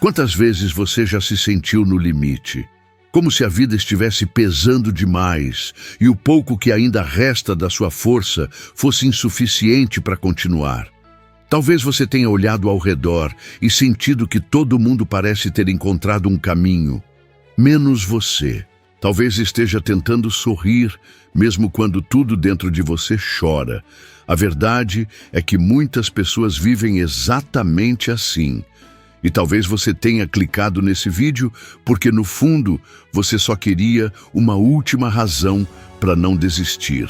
Quantas vezes você já se sentiu no limite? Como se a vida estivesse pesando demais e o pouco que ainda resta da sua força fosse insuficiente para continuar. Talvez você tenha olhado ao redor e sentido que todo mundo parece ter encontrado um caminho, menos você. Talvez esteja tentando sorrir, mesmo quando tudo dentro de você chora. A verdade é que muitas pessoas vivem exatamente assim. E talvez você tenha clicado nesse vídeo porque, no fundo, você só queria uma última razão para não desistir.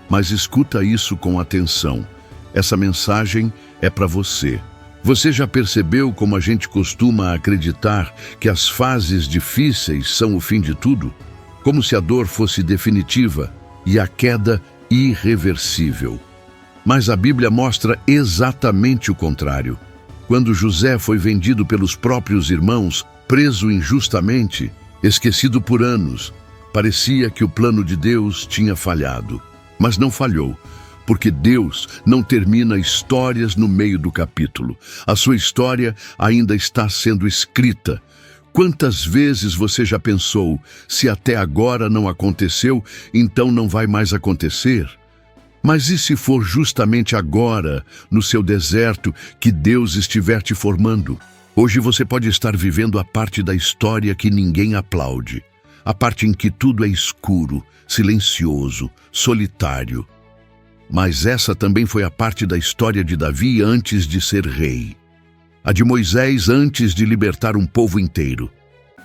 Mas escuta isso com atenção. Essa mensagem é para você. Você já percebeu como a gente costuma acreditar que as fases difíceis são o fim de tudo? Como se a dor fosse definitiva e a queda irreversível. Mas a Bíblia mostra exatamente o contrário. Quando José foi vendido pelos próprios irmãos, preso injustamente, esquecido por anos, parecia que o plano de Deus tinha falhado. Mas não falhou, porque Deus não termina histórias no meio do capítulo. A sua história ainda está sendo escrita. Quantas vezes você já pensou, se até agora não aconteceu, então não vai mais acontecer? Mas e se for justamente agora, no seu deserto, que Deus estiver te formando? Hoje você pode estar vivendo a parte da história que ninguém aplaude. A parte em que tudo é escuro, silencioso, solitário. Mas essa também foi a parte da história de Davi antes de ser rei. A de Moisés antes de libertar um povo inteiro.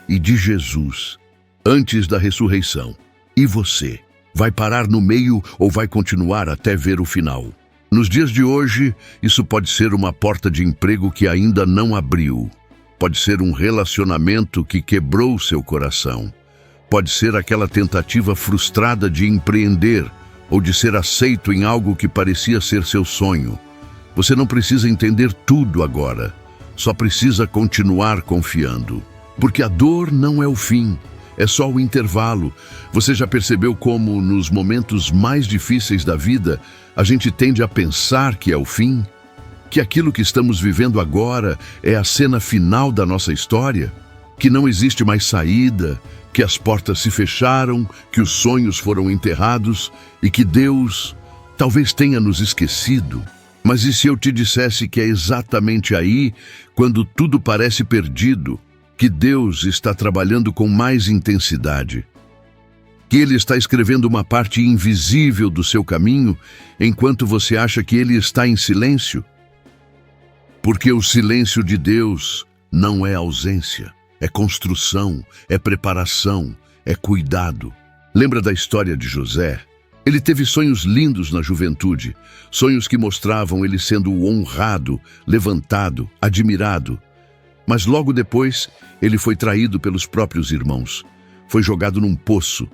E de Jesus antes da ressurreição. E você? Vai parar no meio ou vai continuar até ver o final? Nos dias de hoje, isso pode ser uma porta de emprego que ainda não abriu. Pode ser um relacionamento que quebrou seu coração. Pode ser aquela tentativa frustrada de empreender ou de ser aceito em algo que parecia ser seu sonho. Você não precisa entender tudo agora. Só precisa continuar confiando. Porque a dor não é o fim. É só o intervalo. Você já percebeu como, nos momentos mais difíceis da vida, a gente tende a pensar que é o fim? Que aquilo que estamos vivendo agora é a cena final da nossa história? Que não existe mais saída? Que as portas se fecharam? Que os sonhos foram enterrados? E que Deus talvez tenha nos esquecido? Mas e se eu te dissesse que é exatamente aí, quando tudo parece perdido, que Deus está trabalhando com mais intensidade? Que Ele está escrevendo uma parte invisível do seu caminho, enquanto você acha que Ele está em silêncio? Porque o silêncio de Deus não é ausência, é construção, é preparação, é cuidado. Lembra da história de José? Ele teve sonhos lindos na juventude, sonhos que mostravam ele sendo honrado, levantado, admirado. Mas logo depois, ele foi traído pelos próprios irmãos. Foi jogado num poço,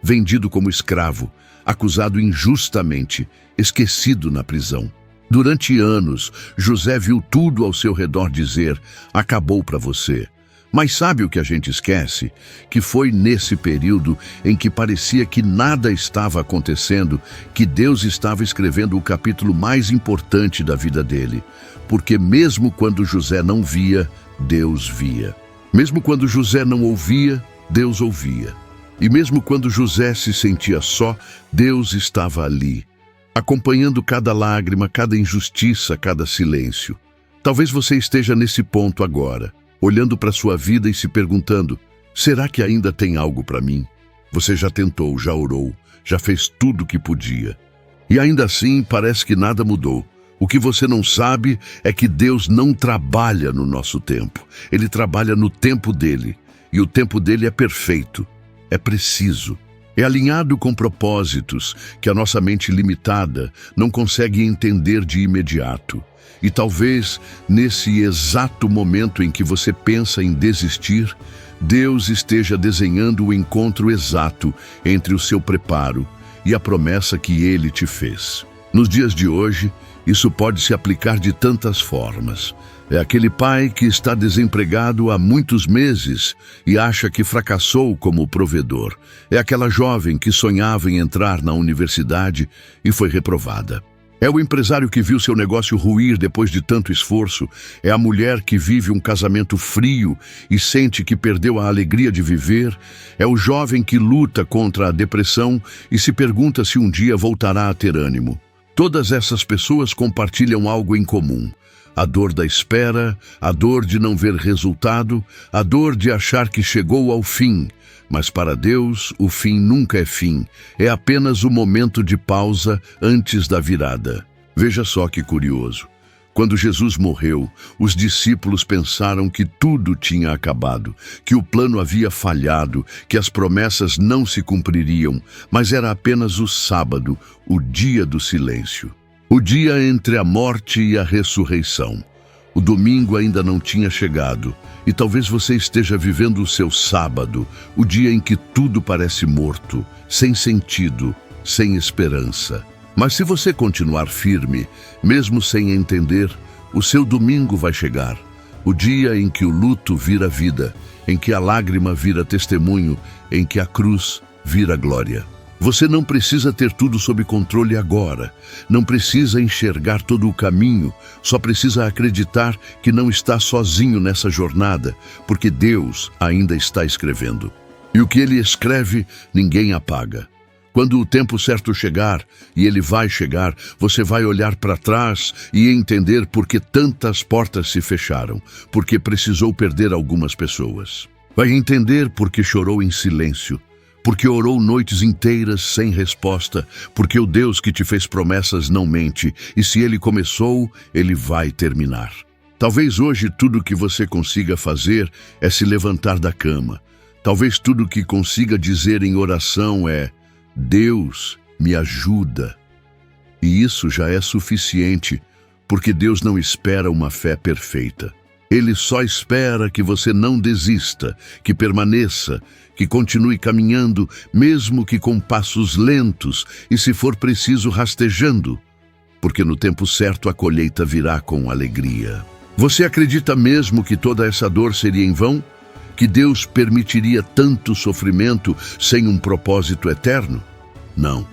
vendido como escravo, acusado injustamente, esquecido na prisão. Durante anos, José viu tudo ao seu redor dizer: acabou para você. Mas sabe o que a gente esquece? Que foi nesse período em que parecia que nada estava acontecendo, que Deus estava escrevendo o capítulo mais importante da vida dele. Porque mesmo quando José não via, Deus via. Mesmo quando José não ouvia, Deus ouvia. E mesmo quando José se sentia só, Deus estava ali, acompanhando cada lágrima, cada injustiça, cada silêncio. Talvez você esteja nesse ponto agora, olhando para sua vida e se perguntando: será que ainda tem algo para mim? Você já tentou, já orou, já fez tudo o que podia. E ainda assim parece que nada mudou. O que você não sabe é que Deus não trabalha no nosso tempo. Ele trabalha no tempo dele. E o tempo dele é perfeito, é preciso, é alinhado com propósitos que a nossa mente limitada não consegue entender de imediato. E talvez, nesse exato momento em que você pensa em desistir, Deus esteja desenhando o encontro exato entre o seu preparo e a promessa que Ele te fez. Nos dias de hoje, isso pode se aplicar de tantas formas. É aquele pai que está desempregado há muitos meses e acha que fracassou como provedor. É aquela jovem que sonhava em entrar na universidade e foi reprovada. É o empresário que viu seu negócio ruir depois de tanto esforço. É a mulher que vive um casamento frio e sente que perdeu a alegria de viver. É o jovem que luta contra a depressão e se pergunta se um dia voltará a ter ânimo. Todas essas pessoas compartilham algo em comum: a dor da espera, a dor de não ver resultado, a dor de achar que chegou ao fim. Mas para Deus, o fim nunca é fim, é apenas o momento de pausa antes da virada. Veja só que curioso. Quando Jesus morreu, os discípulos pensaram que tudo tinha acabado, que o plano havia falhado, que as promessas não se cumpririam, mas era apenas o sábado, o dia do silêncio. O dia entre a morte e a ressurreição. O domingo ainda não tinha chegado, e talvez você esteja vivendo o seu sábado, o dia em que tudo parece morto, sem sentido, sem esperança. Mas se você continuar firme, mesmo sem entender, o seu domingo vai chegar. O dia em que o luto vira vida, em que a lágrima vira testemunho, em que a cruz vira glória. Você não precisa ter tudo sob controle agora. Não precisa enxergar todo o caminho. Só precisa acreditar que não está sozinho nessa jornada, porque Deus ainda está escrevendo. E o que Ele escreve, ninguém apaga. Quando o tempo certo chegar, e ele vai chegar, você vai olhar para trás e entender por que tantas portas se fecharam, porque precisou perder algumas pessoas. Vai entender por que chorou em silêncio, porque orou noites inteiras sem resposta, porque o Deus que te fez promessas não mente, e se Ele começou, Ele vai terminar. Talvez hoje tudo que você consiga fazer é se levantar da cama. Talvez tudo que consiga dizer em oração é: Deus, me ajuda. E isso já é suficiente, porque Deus não espera uma fé perfeita. Ele só espera que você não desista, que permaneça, que continue caminhando, mesmo que com passos lentos e, se for preciso, rastejando, porque no tempo certo a colheita virá com alegria. Você acredita mesmo que toda essa dor seria em vão? Que Deus permitiria tanto sofrimento sem um propósito eterno? Não.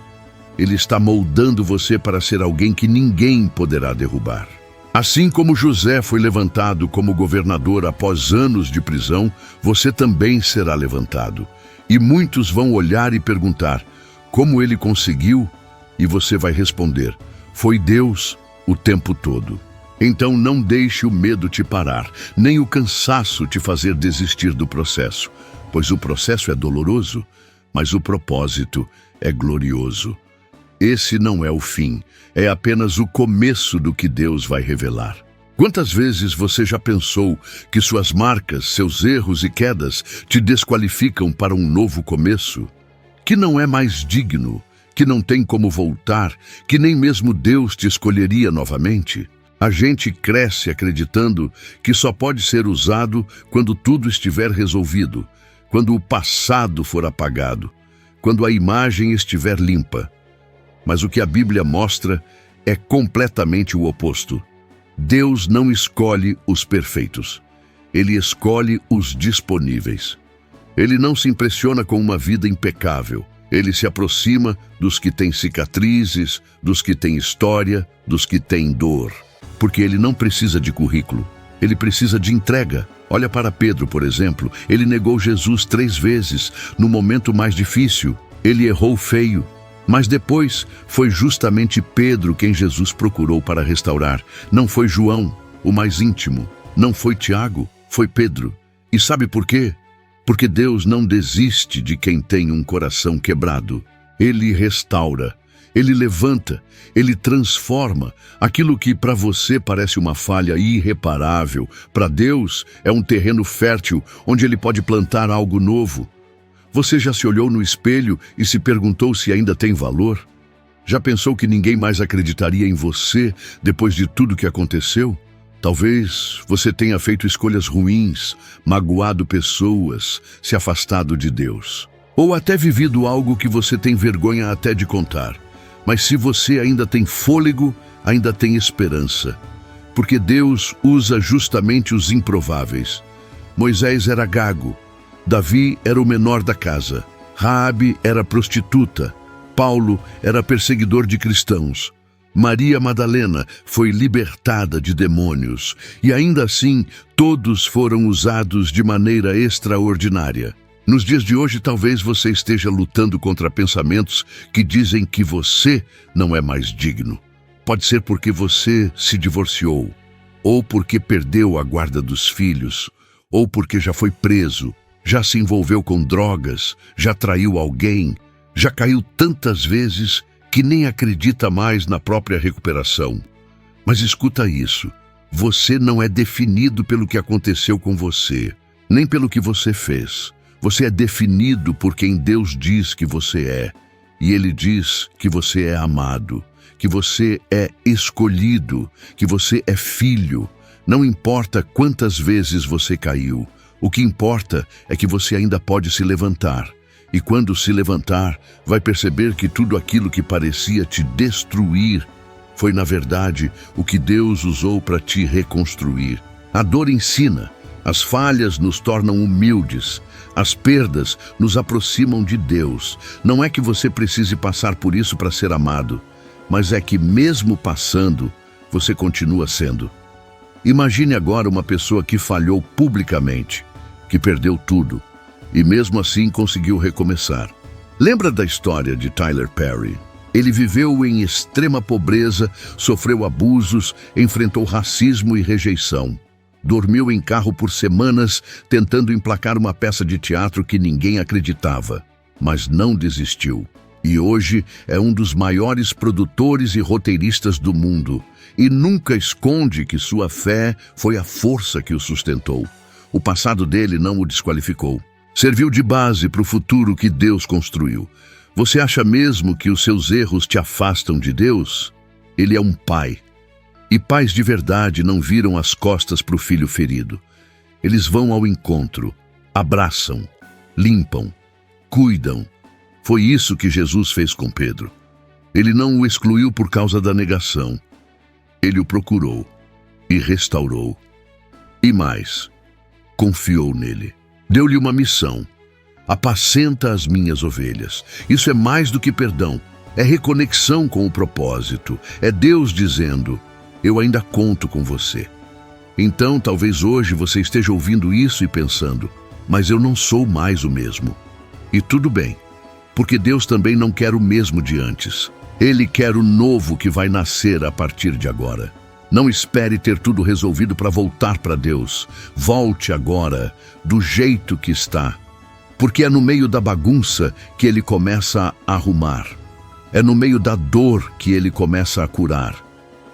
Ele está moldando você para ser alguém que ninguém poderá derrubar. Assim como José foi levantado como governador após anos de prisão, você também será levantado. E muitos vão olhar e perguntar: como ele conseguiu? E você vai responder: foi Deus o tempo todo. Então não deixe o medo te parar, nem o cansaço te fazer desistir do processo, pois o processo é doloroso, mas o propósito é glorioso. Esse não é o fim, é apenas o começo do que Deus vai revelar. Quantas vezes você já pensou que suas marcas, seus erros e quedas te desqualificam para um novo começo? Que não é mais digno, que não tem como voltar, que nem mesmo Deus te escolheria novamente? A gente cresce acreditando que só pode ser usado quando tudo estiver resolvido, quando o passado for apagado, quando a imagem estiver limpa. Mas o que a Bíblia mostra é completamente o oposto. Deus não escolhe os perfeitos. Ele escolhe os disponíveis. Ele não se impressiona com uma vida impecável. Ele se aproxima dos que têm cicatrizes, dos que têm história, dos que têm dor. Porque ele não precisa de currículo. Ele precisa de entrega. Olha para Pedro, por exemplo. Ele negou Jesus 3 vezes, no momento mais difícil. Ele errou feio. Mas depois foi justamente Pedro quem Jesus procurou para restaurar. Não foi João, o mais íntimo. Não foi Tiago, foi Pedro. E sabe por quê? Porque Deus não desiste de quem tem um coração quebrado. Ele restaura, Ele levanta, Ele transforma. Aquilo que para você parece uma falha irreparável, para Deus é um terreno fértil onde Ele pode plantar algo novo. Você já se olhou no espelho e se perguntou se ainda tem valor? Já pensou que ninguém mais acreditaria em você depois de tudo que aconteceu? Talvez você tenha feito escolhas ruins, magoado pessoas, se afastado de Deus. Ou até vivido algo que você tem vergonha até de contar. Mas se você ainda tem fôlego, ainda tem esperança. Porque Deus usa justamente os improváveis. Moisés era gago. Davi era o menor da casa, Raabe era prostituta, Paulo era perseguidor de cristãos. Maria Madalena foi libertada de demônios, e ainda assim todos foram usados de maneira extraordinária. Nos dias de hoje, talvez você esteja lutando contra pensamentos que dizem que você não é mais digno. Pode ser porque você se divorciou, ou porque perdeu a guarda dos filhos, ou porque já foi preso, já se envolveu com drogas, já traiu alguém, já caiu tantas vezes que nem acredita mais na própria recuperação. Mas escuta isso, você não é definido pelo que aconteceu com você, nem pelo que você fez. Você é definido por quem Deus diz que você é. E Ele diz que você é amado, que você é escolhido, que você é filho. Não importa quantas vezes você caiu, o que importa é que você ainda pode se levantar. E quando se levantar, vai perceber que tudo aquilo que parecia te destruir foi, na verdade, o que Deus usou para te reconstruir. A dor ensina, as falhas nos tornam humildes, as perdas nos aproximam de Deus. Não é que você precise passar por isso para ser amado, mas é que mesmo passando, você continua sendo. Imagine agora uma pessoa que falhou publicamente, que perdeu tudo, e mesmo assim conseguiu recomeçar. Lembra da história de Tyler Perry? Ele viveu em extrema pobreza, sofreu abusos, enfrentou racismo e rejeição. Dormiu em carro por semanas, tentando emplacar uma peça de teatro que ninguém acreditava, mas não desistiu. E hoje é um dos maiores produtores e roteiristas do mundo, e nunca esconde que sua fé foi a força que o sustentou. O passado dele não o desqualificou. Serviu de base para o futuro que Deus construiu. Você acha mesmo que os seus erros te afastam de Deus? Ele é um pai. E pais de verdade não viram as costas para o filho ferido. Eles vão ao encontro, abraçam, limpam, cuidam. Foi isso que Jesus fez com Pedro. Ele não o excluiu por causa da negação. Ele o procurou e restaurou. E mais, confiou nele. Deu-lhe uma missão. Apacenta as minhas ovelhas. Isso é mais do que perdão. É reconexão com o propósito. É Deus dizendo: eu ainda conto com você. Então, talvez hoje você esteja ouvindo isso e pensando: mas eu não sou mais o mesmo. E tudo bem, porque Deus também não quer o mesmo de antes. Ele quer o novo que vai nascer a partir de agora. Não espere ter tudo resolvido para voltar para Deus. Volte agora, do jeito que está. Porque é no meio da bagunça que Ele começa a arrumar. É no meio da dor que Ele começa a curar.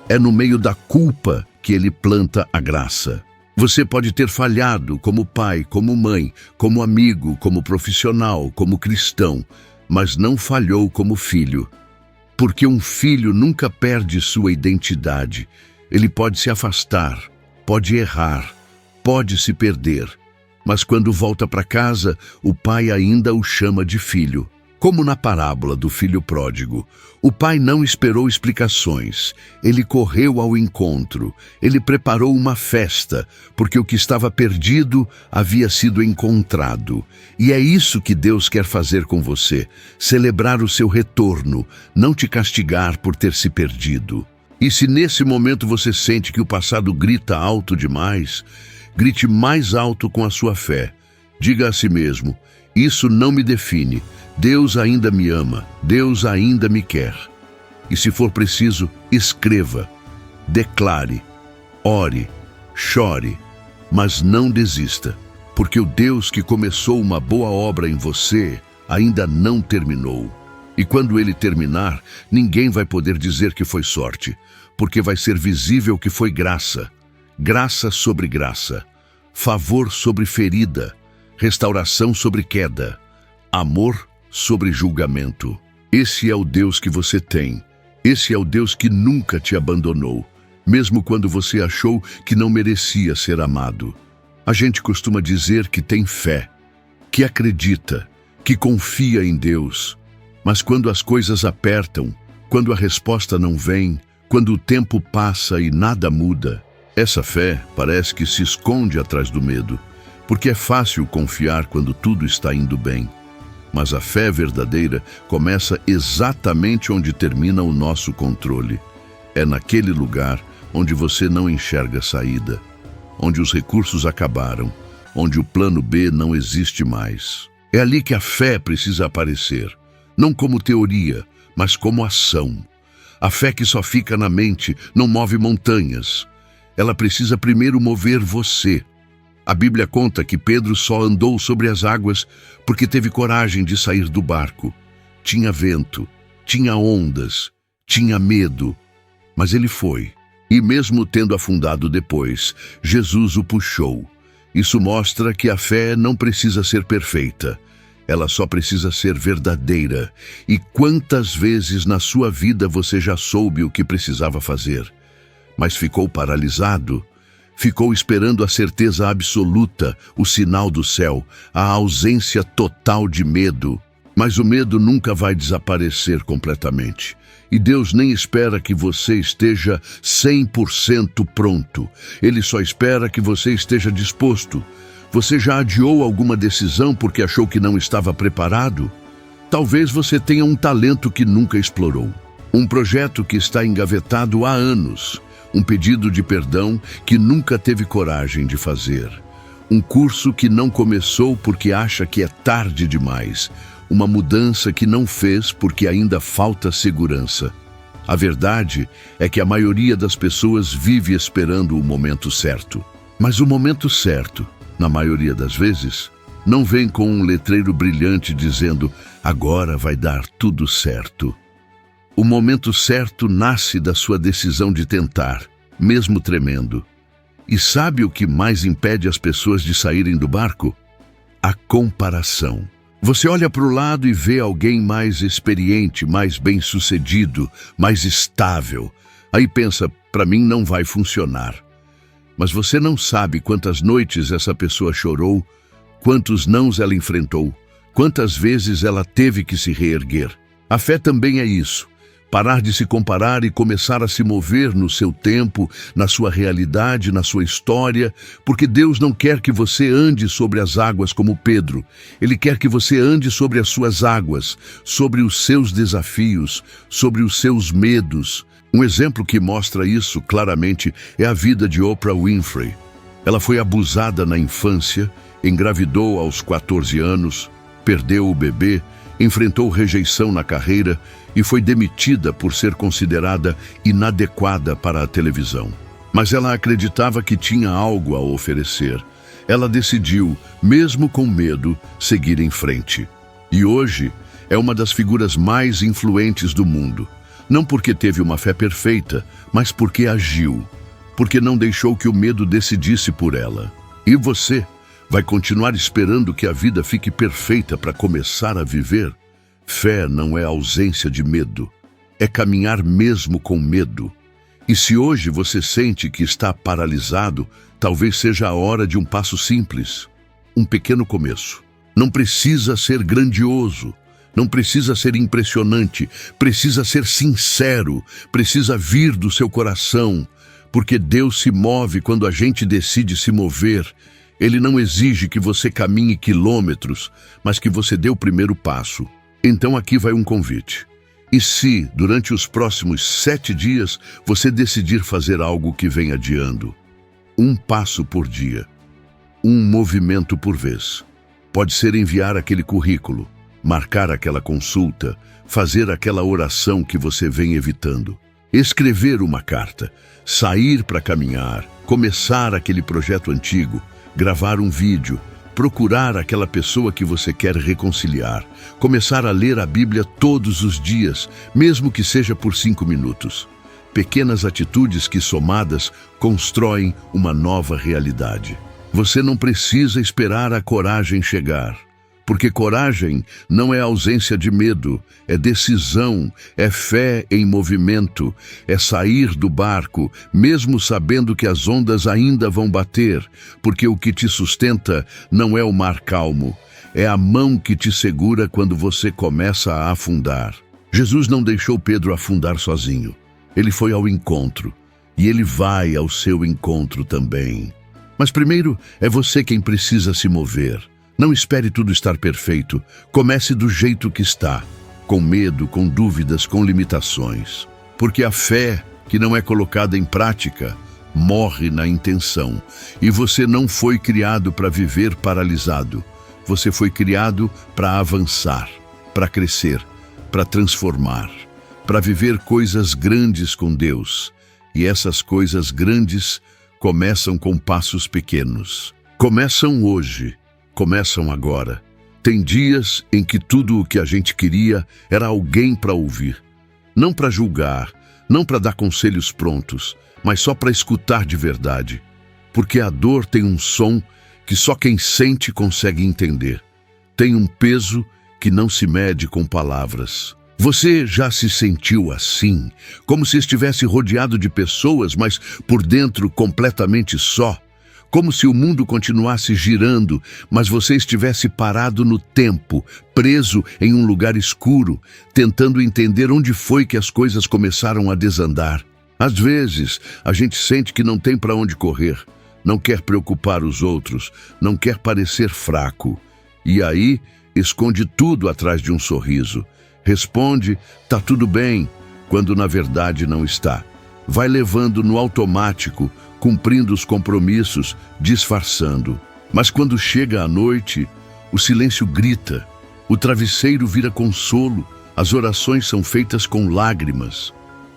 É no meio da culpa que Ele planta a graça. Você pode ter falhado como pai, como mãe, como amigo, como profissional, como cristão, mas não falhou como filho. Porque um filho nunca perde sua identidade. Ele pode se afastar, pode errar, pode se perder. Mas quando volta para casa, o pai ainda o chama de filho. Como na parábola do filho pródigo, o pai não esperou explicações. Ele correu ao encontro. Ele preparou uma festa, porque o que estava perdido havia sido encontrado. E é isso que Deus quer fazer com você: celebrar o seu retorno, não te castigar por ter se perdido. E se nesse momento você sente que o passado grita alto demais, grite mais alto com a sua fé. Diga a si mesmo: isso não me define. Deus ainda me ama, Deus ainda me quer. E se for preciso, escreva, declare, ore, chore, mas não desista, porque o Deus que começou uma boa obra em você ainda não terminou. E quando Ele terminar, ninguém vai poder dizer que foi sorte, porque vai ser visível que foi graça, graça sobre graça, favor sobre ferida, restauração sobre queda, amor sobre julgamento. Esse é o Deus que você tem. Esse é o Deus que nunca te abandonou, mesmo quando você achou que não merecia ser amado. A gente costuma dizer que tem fé, que acredita, que confia em Deus. Mas quando as coisas apertam, quando a resposta não vem, quando o tempo passa e nada muda, essa fé parece que se esconde atrás do medo, porque é fácil confiar quando tudo está indo bem. Mas a fé verdadeira começa exatamente onde termina o nosso controle. É naquele lugar onde você não enxerga saída, onde os recursos acabaram, onde o plano B não existe mais. É ali que a fé precisa aparecer, não como teoria, mas como ação. A fé que só fica na mente não move montanhas. Ela precisa primeiro mover você. A Bíblia conta que Pedro só andou sobre as águas porque teve coragem de sair do barco. Tinha vento, tinha ondas, tinha medo, mas ele foi. E mesmo tendo afundado depois, Jesus o puxou. Isso mostra que a fé não precisa ser perfeita. Ela só precisa ser verdadeira. E quantas vezes na sua vida você já soube o que precisava fazer, mas ficou paralisado? Ficou esperando a certeza absoluta, o sinal do céu, a ausência total de medo. Mas o medo nunca vai desaparecer completamente. E Deus nem espera que você esteja 100% pronto. Ele só espera que você esteja disposto. Você já adiou alguma decisão porque achou que não estava preparado? Talvez você tenha um talento que nunca explorou. Um projeto que está engavetado há anos. Um pedido de perdão que nunca teve coragem de fazer. Um curso que não começou porque acha que é tarde demais. Uma mudança que não fez porque ainda falta segurança. A verdade é que a maioria das pessoas vive esperando o momento certo. Mas o momento certo, na maioria das vezes, não vem com um letreiro brilhante dizendo agora vai dar tudo certo. O momento certo nasce da sua decisão de tentar, mesmo tremendo. E sabe o que mais impede as pessoas de saírem do barco? A comparação. Você olha para o lado e vê alguém mais experiente, mais bem-sucedido, mais estável. Aí pensa, para mim não vai funcionar. Mas você não sabe quantas noites essa pessoa chorou, quantos nãos ela enfrentou, quantas vezes ela teve que se reerguer. A fé também é isso. Parar de se comparar e começar a se mover no seu tempo, na sua realidade, na sua história, porque Deus não quer que você ande sobre as águas como Pedro. Ele quer que você ande sobre as suas águas, sobre os seus desafios, sobre os seus medos. Um exemplo que mostra isso claramente é a vida de Oprah Winfrey. Ela foi abusada na infância, engravidou aos 14 anos, perdeu o bebê, enfrentou rejeição na carreira e foi demitida por ser considerada inadequada para a televisão. Mas ela acreditava que tinha algo a oferecer. Ela decidiu, mesmo com medo, seguir em frente. E hoje é uma das figuras mais influentes do mundo. Não porque teve uma fé perfeita, mas porque agiu. Porque não deixou que o medo decidisse por ela. E você vai continuar esperando que a vida fique perfeita para começar a viver? Fé não é ausência de medo, é caminhar mesmo com medo. E se hoje você sente que está paralisado, talvez seja a hora de um passo simples, um pequeno começo. Não precisa ser grandioso, não precisa ser impressionante, precisa ser sincero, precisa vir do seu coração, porque Deus se move quando a gente decide se mover. Ele não exige que você caminhe quilômetros, mas que você dê o primeiro passo. Então aqui vai um convite. E se, durante os próximos 7 dias, você decidir fazer algo que vem adiando? Um passo por dia. Um movimento por vez. Pode ser enviar aquele currículo, marcar aquela consulta, fazer aquela oração que você vem evitando. Escrever uma carta, sair para caminhar, começar aquele projeto antigo, gravar um vídeo, procurar aquela pessoa que você quer reconciliar, começar a ler a Bíblia todos os dias, mesmo que seja por 5 minutos. Pequenas atitudes que, somadas, constroem uma nova realidade. Você não precisa esperar a coragem chegar, porque coragem não é ausência de medo, é decisão, é fé em movimento, é sair do barco, mesmo sabendo que as ondas ainda vão bater, porque o que te sustenta não é o mar calmo, é a mão que te segura quando você começa a afundar. Jesus não deixou Pedro afundar sozinho. Ele foi ao encontro, e ele vai ao seu encontro também. Mas primeiro é você quem precisa se mover. Não espere tudo estar perfeito. Comece do jeito que está, com medo, com dúvidas, com limitações. Porque a fé que não é colocada em prática, morre na intenção. E você não foi criado para viver paralisado. Você foi criado para avançar, para crescer, para transformar, para viver coisas grandes com Deus. E essas coisas grandes começam com passos pequenos. Começam hoje, começam agora. Tem dias em que tudo o que a gente queria era alguém para ouvir. Não para julgar, não para dar conselhos prontos, mas só para escutar de verdade. Porque a dor tem um som que só quem sente consegue entender. Tem um peso que não se mede com palavras. Você já se sentiu assim, como se estivesse rodeado de pessoas, mas por dentro completamente só? Como se o mundo continuasse girando, mas você estivesse parado no tempo, preso em um lugar escuro, tentando entender onde foi que as coisas começaram a desandar. Às vezes, a gente sente que não tem para onde correr, não quer preocupar os outros, não quer parecer fraco. E aí, esconde tudo atrás de um sorriso. Responde, tá tudo bem, quando na verdade não está. Vai levando no automático, cumprindo os compromissos, disfarçando. Mas quando chega a noite, o silêncio grita, o travesseiro vira consolo, as orações são feitas com lágrimas.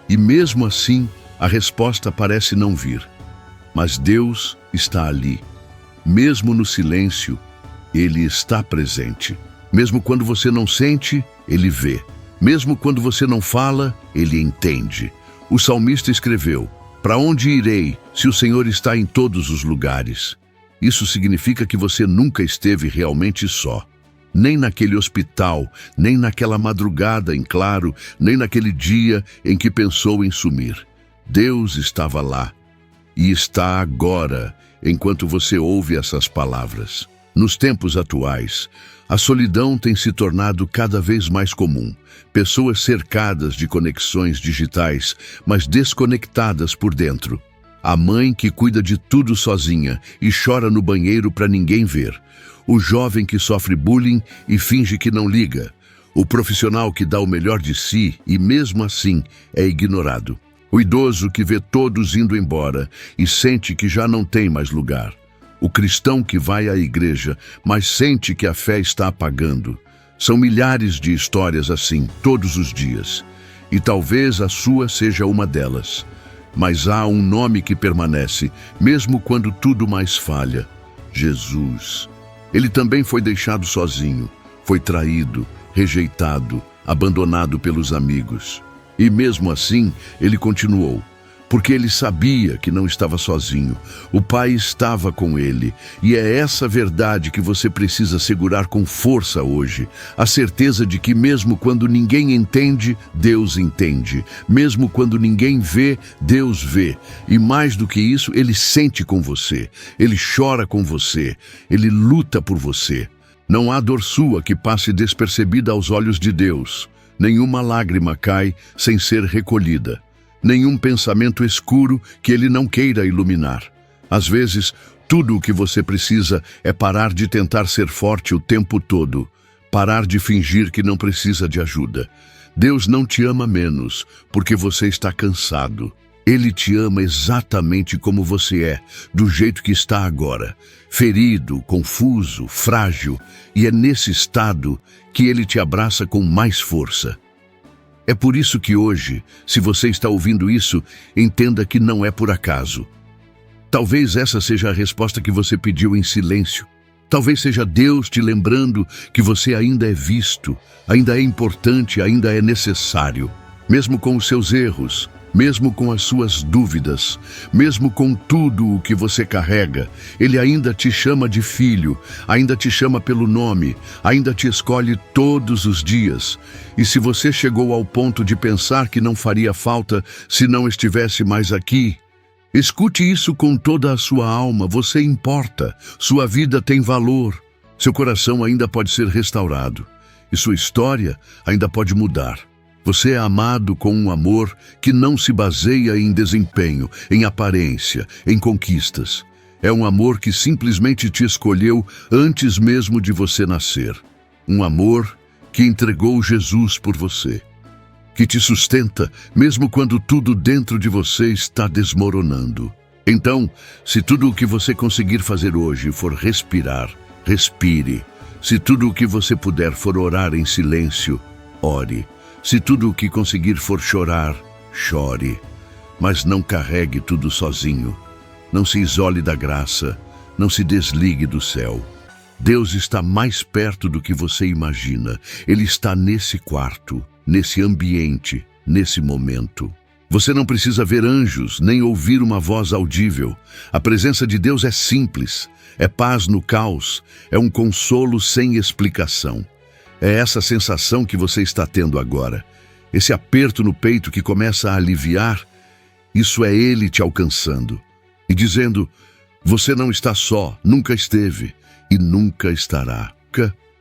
E mesmo assim, a resposta parece não vir. Mas Deus está ali. Mesmo no silêncio, Ele está presente. Mesmo quando você não sente, Ele vê. Mesmo quando você não fala, Ele entende. O salmista escreveu: "Para onde irei, se o Senhor está em todos os lugares?" Isso significa que você nunca esteve realmente só. Nem naquele hospital, nem naquela madrugada em claro, nem naquele dia em que pensou em sumir. Deus estava lá. E está agora, enquanto você ouve essas palavras. Nos tempos atuais, a solidão tem se tornado cada vez mais comum. Pessoas cercadas de conexões digitais, mas desconectadas por dentro. A mãe que cuida de tudo sozinha e chora no banheiro para ninguém ver. O jovem que sofre bullying e finge que não liga. O profissional que dá o melhor de si e mesmo assim é ignorado. O idoso que vê todos indo embora e sente que já não tem mais lugar. O cristão que vai à igreja, mas sente que a fé está apagando. São milhares de histórias assim, todos os dias. E talvez a sua seja uma delas. Mas há um nome que permanece, mesmo quando tudo mais falha: Jesus. Ele também foi deixado sozinho, foi traído, rejeitado, abandonado pelos amigos. E mesmo assim, ele continuou. Porque ele sabia que não estava sozinho. O Pai estava com ele. E é essa verdade que você precisa segurar com força hoje. A certeza de que mesmo quando ninguém entende, Deus entende. Mesmo quando ninguém vê, Deus vê. E mais do que isso, Ele sente com você. Ele chora com você. Ele luta por você. Não há dor sua que passe despercebida aos olhos de Deus. Nenhuma lágrima cai sem ser recolhida. Nenhum pensamento escuro que Ele não queira iluminar. Às vezes, tudo o que você precisa é parar de tentar ser forte o tempo todo, parar de fingir que não precisa de ajuda. Deus não te ama menos porque você está cansado. Ele te ama exatamente como você é, do jeito que está agora, ferido, confuso, frágil, e é nesse estado que Ele te abraça com mais força. É por isso que hoje, se você está ouvindo isso, entenda que não é por acaso. Talvez essa seja a resposta que você pediu em silêncio. Talvez seja Deus te lembrando que você ainda é visto, ainda é importante, ainda é necessário. Mesmo com os seus erros, mesmo com as suas dúvidas, mesmo com tudo o que você carrega, Ele ainda te chama de filho, ainda te chama pelo nome, ainda te escolhe todos os dias. E se você chegou ao ponto de pensar que não faria falta se não estivesse mais aqui, escute isso com toda a sua alma. Você importa, sua vida tem valor, seu coração ainda pode ser restaurado e sua história ainda pode mudar. Você é amado com um amor que não se baseia em desempenho, em aparência, em conquistas. É um amor que simplesmente te escolheu antes mesmo de você nascer. Um amor que entregou Jesus por você. que te sustenta mesmo quando tudo dentro de você está desmoronando. Então, se tudo o que você conseguir fazer hoje for respirar, respire. Se tudo o que você puder for orar em silêncio, ore. Se tudo o que conseguir for chorar, chore. Mas não carregue tudo sozinho. Não se isole da graça, não se desligue do céu. Deus está mais perto do que você imagina. Ele está nesse quarto, nesse ambiente, nesse momento. Você não precisa ver anjos, nem ouvir uma voz audível. A presença de Deus é simples, é paz no caos, é um consolo sem explicação. É essa sensação que você está tendo agora. Esse aperto no peito que começa a aliviar, isso é Ele te alcançando e dizendo: você não está só, nunca esteve e nunca estará.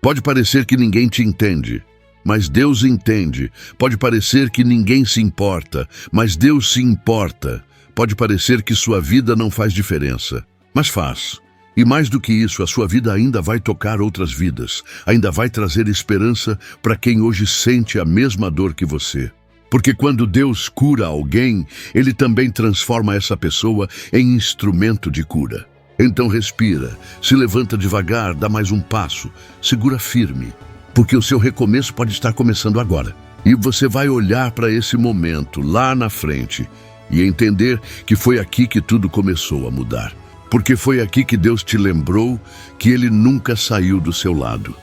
Pode parecer que ninguém te entende, mas Deus entende. Pode parecer que ninguém se importa, mas Deus se importa. Pode parecer que sua vida não faz diferença, mas faz. E mais do que isso, a sua vida ainda vai tocar outras vidas, ainda vai trazer esperança para quem hoje sente a mesma dor que você. Porque quando Deus cura alguém, Ele também transforma essa pessoa em instrumento de cura. Então respira, se levanta devagar, dá mais um passo, segura firme, porque o seu recomeço pode estar começando agora. E você vai olhar para esse momento lá na frente e entender que foi aqui que tudo começou a mudar. Porque foi aqui que Deus te lembrou que Ele nunca saiu do seu lado.